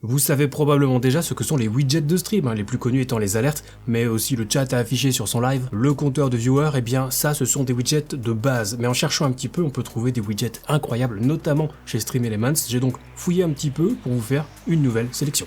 Vous savez probablement déjà ce que sont les widgets de stream, les plus connus étant les alertes, mais aussi le chat à afficher sur son live, le compteur de viewers, et bien ça ce sont des widgets de base. Mais en cherchant un petit peu, on peut trouver des widgets incroyables, notamment chez Stream Elements. J'ai donc fouillé un petit peu pour vous faire une nouvelle sélection.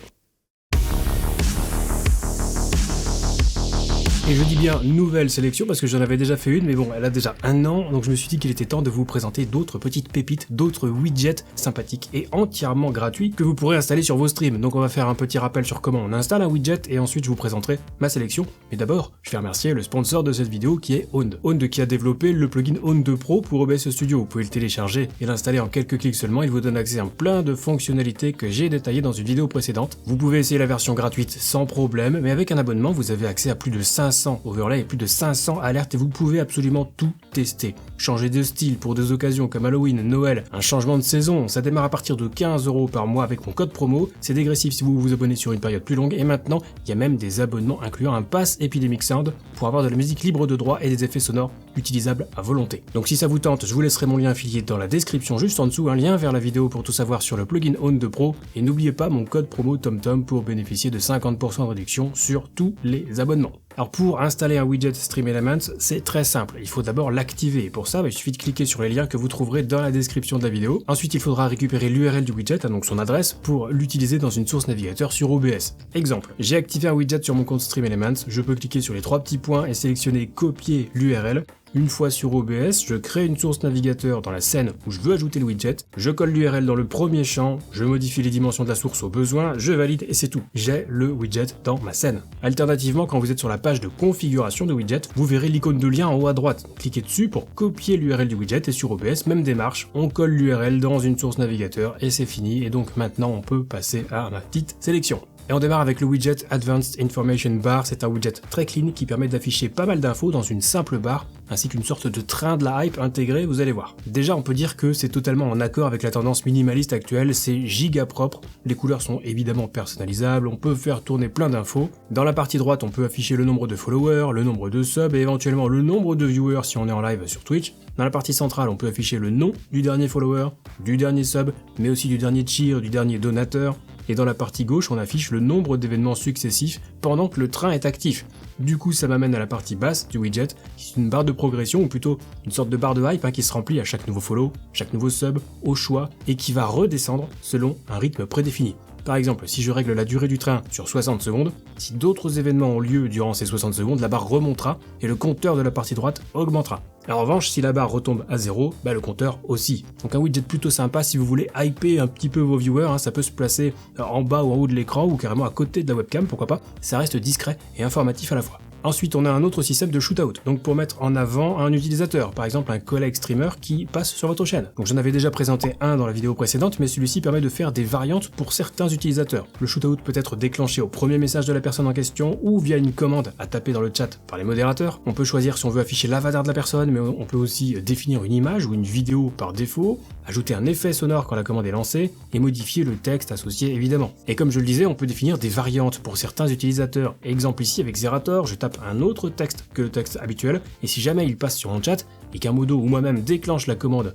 Et je dis bien nouvelle sélection parce que j'en avais déjà fait une, mais bon, elle a déjà 1 an, donc je me suis dit qu'il était temps de vous présenter d'autres petites pépites, d'autres widgets sympathiques et entièrement gratuits que vous pourrez installer sur vos streams. Donc on va faire un petit rappel sur comment on installe un widget et ensuite je vous présenterai ma sélection. Mais d'abord, je vais remercier le sponsor de cette vidéo qui est Owned. Owned qui a développé le plugin Owned 2 Pro pour OBS Studio. Vous pouvez le télécharger et l'installer en quelques clics seulement. Il vous donne accès à plein de fonctionnalités que j'ai détaillées dans une vidéo précédente. Vous pouvez essayer la version gratuite sans problème, mais avec un abonnement, vous avez accès à plus de 500 overlays et plus de 500 alertes et vous pouvez absolument tout tester. Changer de style pour des occasions comme Halloween, Noël, un changement de saison, ça démarre à partir de 15 € par mois avec mon code promo, c'est dégressif si vous vous abonnez sur une période plus longue et maintenant il y a même des abonnements incluant un pass Epidemic Sound pour avoir de la musique libre de droit et des effets sonores utilisables à volonté. Donc si ça vous tente, je vous laisserai mon lien affilié dans la description juste en dessous, un lien vers la vidéo pour tout savoir sur le plugin Owned 2 Pro et n'oubliez pas mon code promo TomTom pour bénéficier de 50% de réduction sur tous les abonnements. Alors pour installer un widget Stream Elements, c'est très simple, il faut d'abord l'activer et pour ça il suffit de cliquer sur les liens que vous trouverez dans la description de la vidéo. Ensuite il faudra récupérer l'URL du widget, donc son adresse, pour l'utiliser dans une source navigateur sur OBS. Exemple, j'ai activé un widget sur mon compte Stream Elements, je peux cliquer sur les 3 petits points et sélectionner copier l'URL. Une fois sur OBS, je crée une source navigateur dans la scène où je veux ajouter le widget, je colle l'URL dans le premier champ, je modifie les dimensions de la source au besoin, je valide et c'est tout. J'ai le widget dans ma scène. Alternativement, quand vous êtes sur la page de configuration de widget, vous verrez l'icône de lien en haut à droite. Cliquez dessus pour copier l'URL du widget et sur OBS, même démarche, on colle l'URL dans une source navigateur et c'est fini. Et donc maintenant on peut passer à ma petite sélection. Et on démarre avec le widget Advanced Information Bar, c'est un widget très clean qui permet d'afficher pas mal d'infos dans une simple barre, ainsi qu'une sorte de train de la hype intégré, vous allez voir. Déjà on peut dire que c'est totalement en accord avec la tendance minimaliste actuelle, c'est giga propre, les couleurs sont évidemment personnalisables, on peut faire tourner plein d'infos. Dans la partie droite on peut afficher le nombre de followers, le nombre de subs et éventuellement le nombre de viewers si on est en live sur Twitch. Dans la partie centrale on peut afficher le nom du dernier follower, du dernier sub, mais aussi du dernier cheer, du dernier donateur. Et dans la partie gauche, on affiche le nombre d'événements successifs pendant que le train est actif. Du coup, ça m'amène à la partie basse du widget, qui est une barre de progression, ou plutôt une sorte de barre de hype qui se remplit à chaque nouveau follow, chaque nouveau sub, au choix, et qui va redescendre selon un rythme prédéfini. Par exemple, si je règle la durée du train sur 60 secondes, si d'autres événements ont lieu durant ces 60 secondes, la barre remontera et le compteur de la partie droite augmentera. En revanche, si la barre retombe à 0, le compteur aussi. Donc un widget plutôt sympa si vous voulez hyper un petit peu vos viewers, ça peut se placer en bas ou en haut de l'écran ou carrément à côté de la webcam, pourquoi pas, ça reste discret et informatif à la fois. Ensuite, on a un autre système de shootout, donc pour mettre en avant un utilisateur, par exemple un collègue streamer qui passe sur votre chaîne. Donc j'en avais déjà présenté un dans la vidéo précédente, mais celui-ci permet de faire des variantes pour certains utilisateurs. Le shootout peut être déclenché au premier message de la personne en question ou via une commande à taper dans le chat par les modérateurs. On peut choisir si on veut afficher l'avatar de la personne, mais on peut aussi définir une image ou une vidéo par défaut, ajouter un effet sonore quand la commande est lancée et modifier le texte associé évidemment. Et comme je le disais, on peut définir des variantes pour certains utilisateurs. Exemple ici avec Zerator, je tape un autre texte que le texte habituel et si jamais il passe sur mon chat et qu'un modo ou moi-même déclenche la commande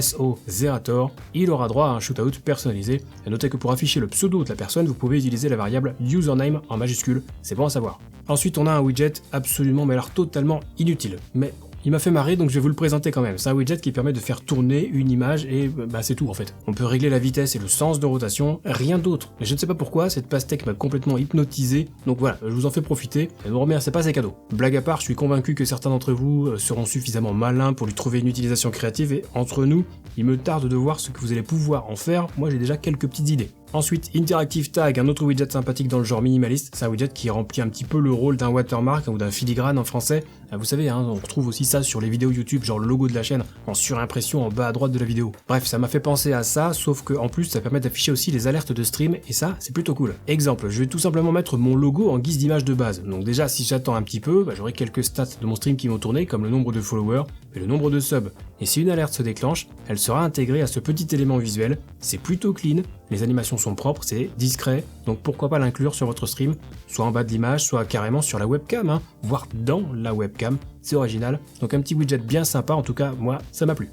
!SO Zerator, il aura droit à un shootout personnalisé. Et notez que pour afficher le pseudo de la personne, vous pouvez utiliser la variable username en majuscule, c'est bon à savoir. Ensuite on a un widget absolument mais alors totalement inutile, mais il m'a fait marrer donc je vais vous le présenter quand même. C'est un widget qui permet de faire tourner une image et c'est tout en fait. On peut régler la vitesse et le sens de rotation, rien d'autre. Mais je ne sais pas pourquoi, cette pastèque m'a complètement hypnotisé. Donc voilà, je vous en fais profiter. Ne vous remerciez pas, c'est cadeau. Blague à part, je suis convaincu que certains d'entre vous seront suffisamment malins pour lui trouver une utilisation créative et entre nous, il me tarde de voir ce que vous allez pouvoir en faire. Moi j'ai déjà quelques petites idées. Ensuite, Interactive Tag, un autre widget sympathique dans le genre minimaliste, c'est un widget qui remplit un petit peu le rôle d'un watermark ou d'un filigrane en français. Vous savez, on retrouve aussi ça sur les vidéos YouTube, genre le logo de la chaîne en surimpression en bas à droite de la vidéo. Bref, ça m'a fait penser à ça, sauf que en plus ça permet d'afficher aussi les alertes de stream et ça, c'est plutôt cool. Exemple, je vais tout simplement mettre mon logo en guise d'image de base. Donc déjà, si j'attends un petit peu, j'aurai quelques stats de mon stream qui vont tourner, comme le nombre de followers et le nombre de subs. Et si une alerte se déclenche, elle sera intégrée à ce petit élément visuel. C'est plutôt clean, les animations sont propres, c'est discret, donc pourquoi pas l'inclure sur votre stream, soit en bas de l'image, soit carrément sur la webcam, voire dans la webcam, c'est original, donc un petit widget bien sympa, en tout cas moi ça m'a plu.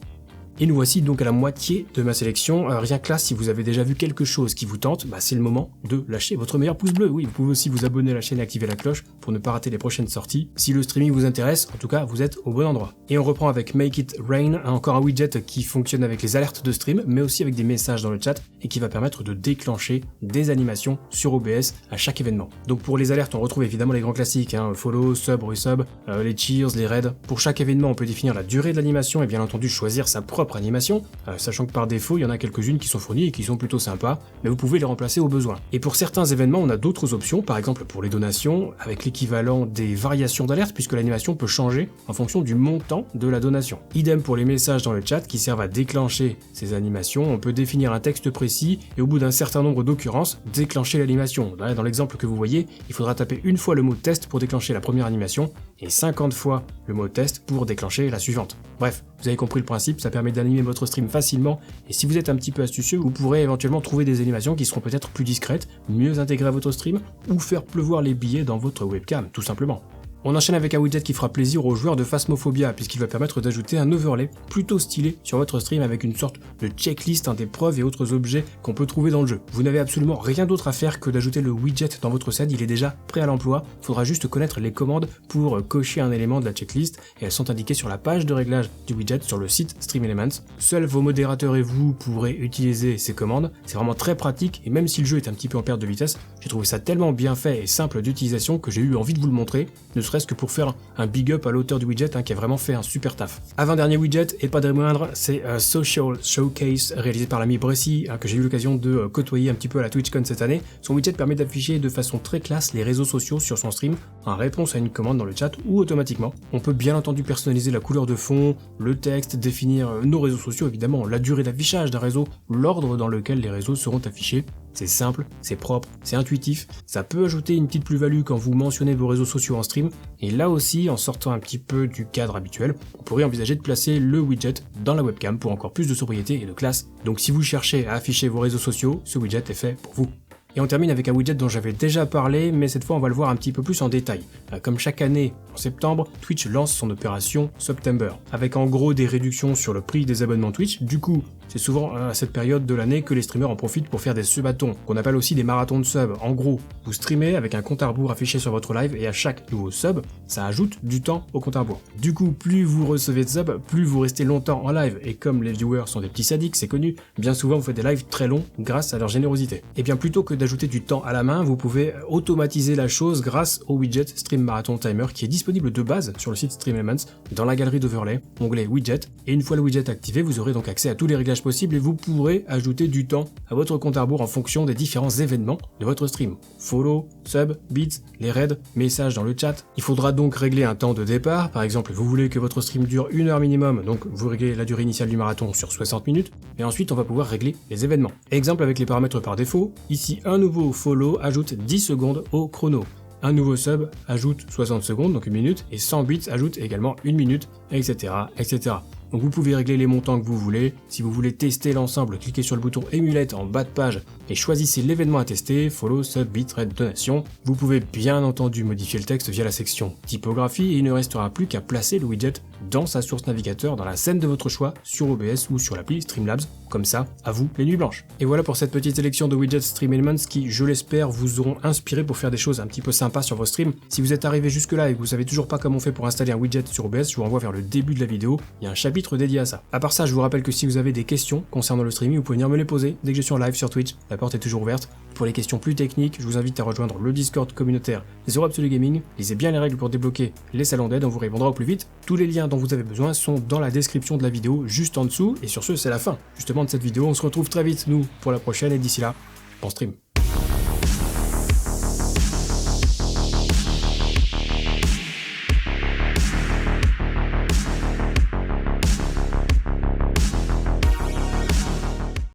Et nous voici donc à la moitié de ma sélection. Rien que là, si vous avez déjà vu quelque chose qui vous tente, c'est le moment de lâcher votre meilleur pouce bleu. Oui, vous pouvez aussi vous abonner à la chaîne et activer la cloche pour ne pas rater les prochaines sorties. Si le streaming vous intéresse, en tout cas, vous êtes au bon endroit. Et on reprend avec Make It Rain, encore un widget qui fonctionne avec les alertes de stream, mais aussi avec des messages dans le chat et qui va permettre de déclencher des animations sur OBS à chaque événement. Donc pour les alertes, on retrouve évidemment les grands classiques, follow, sub, resub, les cheers, les raids. Pour chaque événement, on peut définir la durée de l'animation et bien entendu choisir sa propre animation, sachant que par défaut, il y en a quelques-unes qui sont fournies et qui sont plutôt sympas, mais vous pouvez les remplacer au besoin. Et pour certains événements, on a d'autres options, par exemple pour les donations, avec l'équivalent des variations d'alerte, puisque l'animation peut changer en fonction du montant de la donation. Idem pour les messages dans le chat qui servent à déclencher ces animations, on peut définir un texte précis et au bout d'un certain nombre d'occurrences, déclencher l'animation. Dans l'exemple que vous voyez, il faudra taper une fois le mot test pour déclencher la première animation et 50 fois le mot test pour déclencher la suivante. Bref, vous avez compris le principe, ça permet d'animer votre stream facilement et si vous êtes un petit peu astucieux, vous pourrez éventuellement trouver des animations qui seront peut-être plus discrètes, mieux intégrées à votre stream ou faire pleuvoir les billets dans votre webcam, tout simplement. On enchaîne avec un widget qui fera plaisir aux joueurs de Phasmophobia puisqu'il va permettre d'ajouter un overlay plutôt stylé sur votre stream avec une sorte de checklist des preuves et autres objets qu'on peut trouver dans le jeu. Vous n'avez absolument rien d'autre à faire que d'ajouter le widget dans votre scène, il est déjà prêt à l'emploi, il faudra juste connaître les commandes pour cocher un élément de la checklist et elles sont indiquées sur la page de réglage du widget sur le site Stream Elements. Seuls vos modérateurs et vous pourrez utiliser ces commandes, c'est vraiment très pratique et même si le jeu est un petit peu en perte de vitesse, j'ai trouvé ça tellement bien fait et simple d'utilisation que j'ai eu envie de vous le montrer, ne serait-ce que pour faire un big up à l'auteur du widget qui a vraiment fait un super taf. Avant-dernier widget, et pas des moindres, c'est Social Showcase réalisé par l'ami Bressy que j'ai eu l'occasion de côtoyer un petit peu à la TwitchCon cette année. Son widget permet d'afficher de façon très classe les réseaux sociaux sur son stream en réponse à une commande dans le chat ou automatiquement. On peut bien entendu personnaliser la couleur de fond, le texte, définir nos réseaux sociaux évidemment, la durée d'affichage d'un réseau, l'ordre dans lequel les réseaux seront affichés. C'est simple, c'est propre, c'est intuitif, ça peut ajouter une petite plus-value quand vous mentionnez vos réseaux sociaux en stream, et là aussi, en sortant un petit peu du cadre habituel, on pourrait envisager de placer le widget dans la webcam pour encore plus de sobriété et de classe. Donc si vous cherchez à afficher vos réseaux sociaux, ce widget est fait pour vous. Et on termine avec un widget dont j'avais déjà parlé, mais cette fois on va le voir un petit peu plus en détail. Comme chaque année, en septembre, Twitch lance son opération September, avec en gros des réductions sur le prix des abonnements Twitch. Du coup, c'est souvent à cette période de l'année que les streamers en profitent pour faire des subathons, qu'on appelle aussi des marathons de subs. En gros, vous streamez avec un compte à rebours affiché sur votre live et à chaque nouveau sub, ça ajoute du temps au compte à rebours. Du coup, plus vous recevez de subs, plus vous restez longtemps en live. Et comme les viewers sont des petits sadiques, c'est connu, bien souvent vous faites des lives très longs grâce à leur générosité. Et bien plutôt que d'ajouter du temps à la main, vous pouvez automatiser la chose grâce au widget Stream Marathon Timer qui est disponible de base sur le site Stream Elements dans la galerie d'overlay, onglet widget. Et une fois le widget activé, vous aurez donc accès à tous les réglages possibles et vous pourrez ajouter du temps à votre compte à rebours en fonction des différents événements de votre stream. Follow, sub, beats, les raids, messages dans le chat. Il faudra donc régler un temps de départ. Par exemple, vous voulez que votre stream dure 1 heure minimum, donc vous réglez la durée initiale du marathon sur 60 minutes. Et ensuite, on va pouvoir régler les événements. Exemple avec les paramètres par défaut. Ici, un nouveau follow ajoute 10 secondes au chrono. Un nouveau sub ajoute 60 secondes, donc 1 minute, et 100 bits ajoute également 1 minute, etc., etc. Donc vous pouvez régler les montants que vous voulez. Si vous voulez tester l'ensemble, cliquez sur le bouton Emulate en bas de page et choisissez l'événement à tester, follow, sub, bit, raid, donation. Vous pouvez bien entendu modifier le texte via la section typographie et il ne restera plus qu'à placer le widget dans sa source navigateur dans la scène de votre choix sur OBS ou sur l'appli Streamlabs. Comme ça, à vous les nuits blanches. Et voilà pour cette petite sélection de widgets Stream Elements qui, je l'espère, vous auront inspiré pour faire des choses un petit peu sympas sur vos streams. Si vous êtes arrivé jusque là et que vous savez toujours pas comment on fait pour installer un widget sur OBS, je vous renvoie vers le début de la vidéo, il y a un chapitre dédié à ça. À part ça, je vous rappelle que si vous avez des questions concernant le streaming, vous pouvez venir me les poser dès que je suis en live sur Twitch, la porte est toujours ouverte. Pour les questions plus techniques, je vous invite à rejoindre le Discord communautaire des Zero Absolute Gaming, lisez bien les règles pour débloquer les salons d'aide, on vous répondra au plus vite. Tous les liens dont vous avez besoin sont dans la description de la vidéo, juste en dessous, et sur ce, c'est la fin justement de cette vidéo. On se retrouve très vite, nous, pour la prochaine, et d'ici là, bon stream.